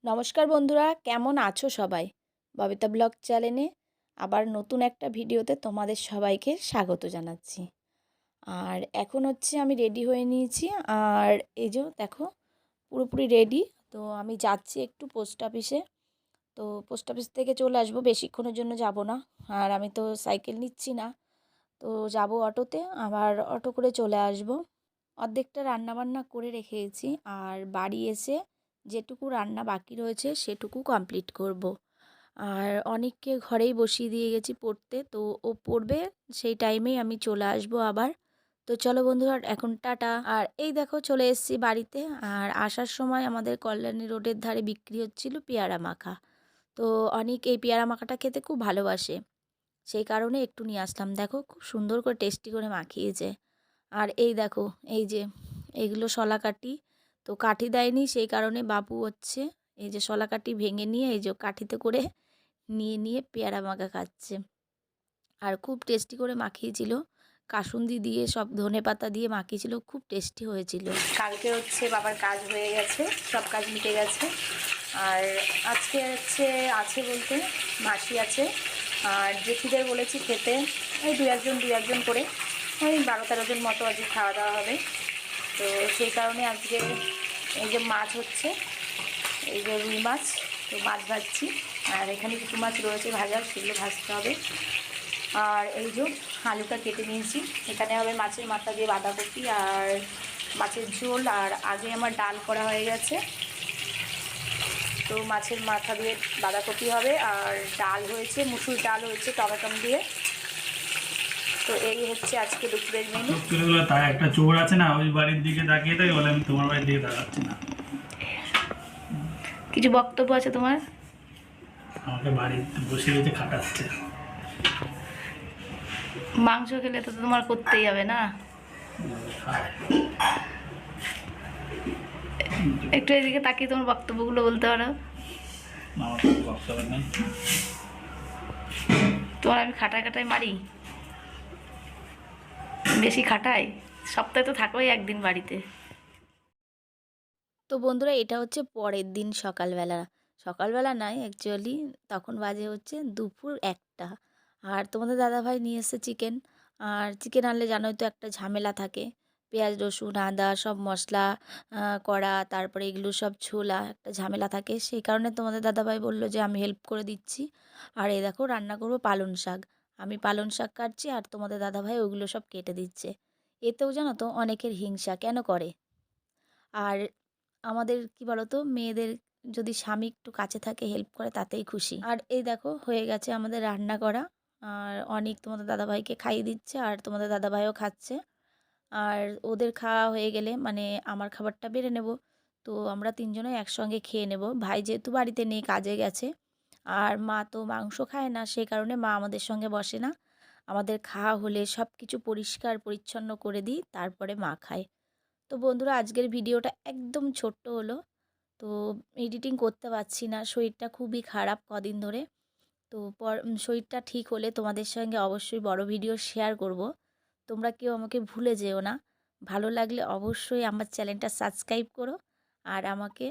নমস্কার বন্ধুরা, কেমন আছো সবাই? ববিতা ব্লগ চ্যানেলে আবার নতুন একটা ভিডিওতে তোমাদের সবাইকে স্বাগত জানাচ্ছি। আর এখন হচ্ছে আমি রেডি হয়ে নিয়েছি। আর এই যে দেখো পুরোপুরি রেডি। তো আমি যাচ্ছি একটু পোস্ট অফিসে। তো পোস্ট অফিস থেকে চলে আসবো, বেশিক্ষণের জন্য যাব না। আর আমি তো সাইকেল নিচ্ছি না, তো যাব অটোতে, আবার অটো করে চলে আসব। অর্ধেকটা রান্নাবান্না করে রেখেছি, আর বাড়ি এসে যেটুকু রান্না বাকি রয়েছে সেটুকু কমপ্লিট করব। আর অনেককে ঘরেই বসিয়ে দিয়ে গেছি পড়তে, তো ও পড়বে, সেই টাইমেই আমি চলে আসব আবার। তো চলো বন্ধুরা, এখন টাটা। আর এই দেখো চলে এসেছি বাড়িতে। আর আসার সময় আমাদের কল্যাণী রোডের ধারে বিক্রি হচ্ছিল পেয়ারা মাখা। তো অনেক এই পেয়ারা মাখাটা খেতে খুব ভালোবাসে, সেই কারণে একটু নিয়ে আসলাম। দেখো খুব সুন্দর করে টেস্টি করে মাখিয়েছে। আর এই দেখো, এই যে এইগুলো শলা কাঠি, তো কাঠি দেয়নি, সেই কারণে বাবু হচ্ছে এই যে শলা কাঠি ভেঙে নিয়ে এই যে কাঠিতে করে নিয়ে নিয়ে পেয়ারা মাখা খাচ্ছে। আর খুব টেস্টি করে মাখিয়েছিল, কাসুন্দি দিয়ে সব ধনেপাতা দিয়ে মাখিয়েছিল, খুব টেস্টি হয়েছিল। কালকে হচ্ছে বাবার কাজ হয়ে গেছে, সব কাজ মিটে গেছে। আর আজকে হচ্ছে আছে বলতে মাসি আছে, আর জেঠিদের বলেছি খেতে, ওই দু একজন করে, ওই 12-13 জন মতো আজকে খাওয়া দাওয়া হবে। তো সেই কারণে আজকে এই যে মাছ হচ্ছে, এই যে রুই মাছ, তো মাছ ভাজছি। আর এখানে কিছু মাছ রয়েছে ভাজা, সেগুলো ভাজতে হবে। আর এই যে আলুটা কেটে নিয়েছি, এখানে হবে মাছের মাথা দিয়ে বাঁধাকপি আর মাছের ঝোল। আর আগে আমার ডাল করা হয়ে গেছে, তো মাছের মাথা দিয়ে বাঁধাকপি হবে। আর ডাল হয়েছে, মুসুর ডাল হয়েছে টমেটো দিয়ে। তো এই হচ্ছে আজকে দুপুরের মেনু। তার একটা চোর আছে না, ওই বাড়ির দিকে তাকিয়ে তাই বলে আমি তোমার বাড়ির দিকে তাকাচ্ছি না। কিছু বক্তব্য আছে তোমার? আমাকে বাড়ি বসে বসে খাটাচ্ছে। মাংস খেলে তো তোমার করতেই হবে না? একটু এদিকে তাকিয়ে তোমার বক্তব্যগুলো বলতে পারো। আমার কোনো বক্তব্য নেই। তোমার আমি খাটায় খাটায় মারি, বেশি খাটাই। সপ্তাহে তো থাকোই একদিন বাড়িতে। তো বন্ধুরা, এটা হচ্ছে পরের দিন সকালবেলা। সকালবেলা নয় অ্যাকচুয়ালি, তখন বাজে হচ্ছে দুপুর 1টা। আর তোমাদের দাদাভাই নিয়ে এসেছে চিকেন। আর চিকেন আনলে জানোই তো একটা ঝামেলা থাকে, পেঁয়াজ রসুন আদা সব মশলা করা, তারপরে এগুলো সব ছোলা, একটা ঝামেলা থাকে। সেই কারণে তোমাদের দাদাভাই বলল যে আমি হেল্প করে দিচ্ছি। আর এই দেখো রান্না করব পালং শাক। আমি পালং শাক কাটছি, আর তোমাদের দাদাভাই ওগুলো সব কেটে দিচ্ছে। এতেও জানো তো অনেকের হিংসা কেন করে। আর আমাদের কি বলতো, মেয়েদের যদি স্বামী একটু কাছে থাকে হেল্প করে তাতেই খুশি। আর এই দেখো হয়ে গেছে আমাদের রান্না করা। আর অনেক তোমাদের দাদাভাইকে খাইয়ে দিচ্ছে, আর তোমাদের দাদাভাইও খাচ্ছে। আর ওদের খাওয়া হয়ে গেলে মানে আমার খাবারটা বেড়ে নেব। তো আমরা তিনজনে একসঙ্গে খেয়ে নেব। ভাই যেহেতু বাড়িতে নেই, কাজে গেছে। আর মা তো মাংস খায় না, সেই কারণে মা আমাদের সঙ্গে বসে না। আমাদের খাওয়া হলে সব কিছু পরিষ্কার পরিচ্ছন্ন করে দিই, তারপরে মা খায়। তো বন্ধুরা, আজকের ভিডিওটা একদম ছোট্ট হলো। তো এডিটিং করতে পারছি না, শরীরটা খুবই খারাপ কদিন ধরে। তো শরীরটা ঠিক হলে তোমাদের সঙ্গে অবশ্যই বড় ভিডিও শেয়ার করব। তোমরা কেউ আমাকে ভুলে যেও না। ভালো লাগলে অবশ্যই আমার চ্যানেলটা সাবস্ক্রাইব করো, আর আমাকে